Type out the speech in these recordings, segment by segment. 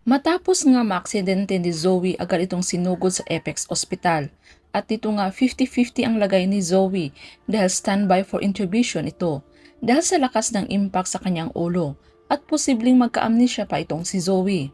Matapos nga maaksidente ni Zoe, agad itong sinugod sa Apex Hospital. At dito nga 50-50 ang lagay ni Zoe dahil standby for intubation ito dahil sa lakas ng impact sa kanyang ulo at posibleng magka-amnesia pa itong si Zoe.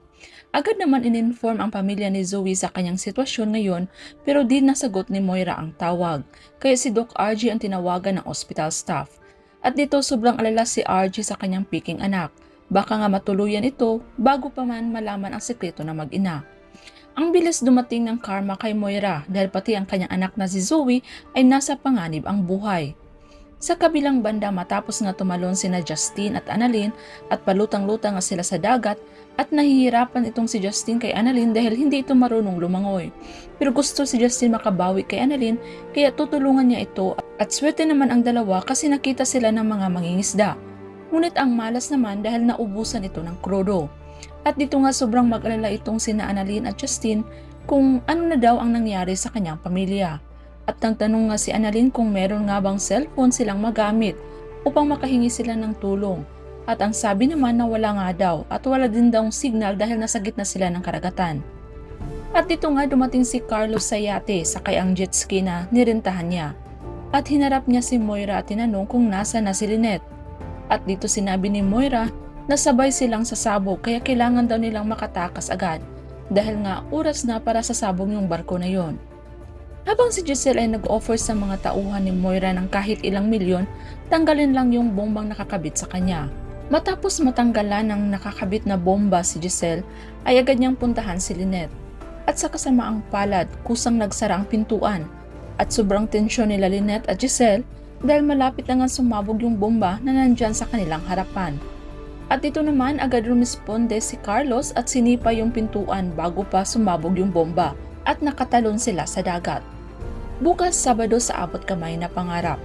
Agad naman in-inform ang pamilya ni Zoe sa kanyang sitwasyon ngayon pero di nasagot ni Moira ang tawag kaya si Doc RG ang tinawagan ng hospital staff. At dito sobrang alala si RG sa kanyang piking anak. Baka nga matuluyan ito bago pa man malaman ang sekreto ng mag-ina. Ang bilis dumating ng karma kay Moira dahil pati ang kanyang anak na si Zoe ay nasa panganib ang buhay. Sa kabilang banda matapos nga tumalon sina Justine at Annalyn at palutang-lutang nga sila sa dagat at nahihirapan itong si Justine kay Annalyn dahil hindi ito marunong lumangoy. Pero gusto si Justine makabawi kay Annalyn kaya tutulungan niya ito at swerte naman ang dalawa kasi nakita sila ng mga mangingisda. Ngunit ang malas naman dahil naubusan ito ng krudo. At dito nga sobrang mag-alala itong sina Annalyn at Justine kung ano na daw ang nangyari sa kanyang pamilya. At nagtanong nga si Annalyn kung meron nga bang cellphone silang magamit upang makahingi sila ng tulong. At ang sabi naman na wala nga daw at wala din daw signal dahil nasa gitna sila ng karagatan. At dito nga dumating si Carlos sa yate sakay ang jet ski na nirentahan niya. At hinarap niya si Moira at tinanong kung nasa na si Lynette. At dito sinabi ni Moira na sabay silang sasabog kaya kailangan daw nilang makatakas agad dahil nga oras na para sasabog yung barko na yon. Habang si Giselle ay nag-offer sa mga tauhan ni Moira ng kahit ilang milyon, tanggalin lang yung bombang nakakabit sa kanya. Matapos matanggalan ng nakakabit na bomba si Giselle ay agad niyang puntahan si Lynette. At sa kasamaang palad, kusang nagsara ang pintuan at sobrang tensyon nila Lynette at Giselle dahil malapit na nga sumabog yung bomba na nandyan sa kanilang harapan. At dito naman agad rumisponde si Carlos at sinipa yung pintuan bago pa sumabog yung bomba at nakatalon sila sa dagat. Bukas Sabado sa abot kamay na pangarap.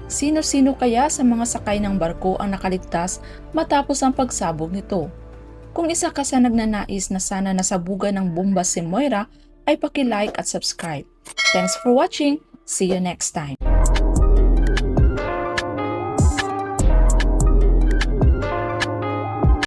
Sino-sino kaya sa mga sakay ng barko ang nakaligtas matapos ang pagsabog nito? Kung isa ka sa nagnanais na sana nasabugan ng bomba si Moira, ay paki-like at subscribe. Thanks for watching. See you next time.